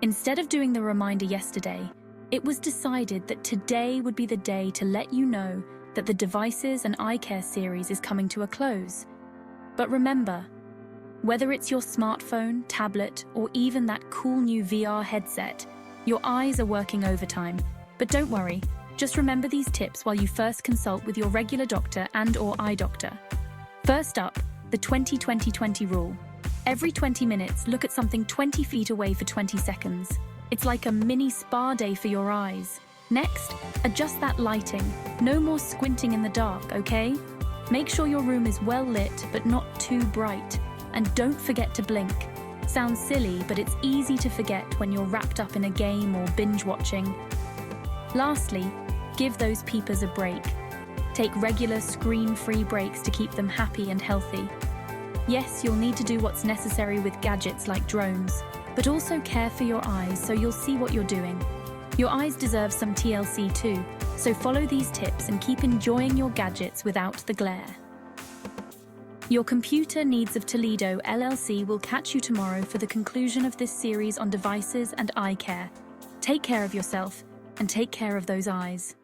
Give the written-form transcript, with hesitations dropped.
Instead of doing the reminder yesterday, it was decided that today would be the day to let you know that the Devices and Eye Care series is coming to a close. But remember, whether it's your smartphone, tablet, or even that cool new VR headset, your eyes are working overtime. But don't worry, just remember these tips while you first consult with your regular doctor and/or eye doctor. First up, the 20-20-20 rule. Every 20 minutes, look at something 20 feet away for 20 seconds. It's like a mini spa day for your eyes. Next, adjust that lighting. No more squinting in the dark, okay? Make sure your room is well lit, but not too bright. And don't forget to blink. Sounds silly, but it's easy to forget when you're wrapped up in a game or binge watching. Lastly, give those peepers a break. Take regular screen-free breaks to keep them happy and healthy. Yes, you'll need to do what's necessary with gadgets like drones, but also care for your eyes so you'll see what you're doing. Your eyes deserve some TLC too, so follow these tips and keep enjoying your gadgets without the glare. Your Computer Needs of Toledo LLC will catch you tomorrow for the conclusion of this series on devices and eye care. Take care of yourself and take care of those eyes.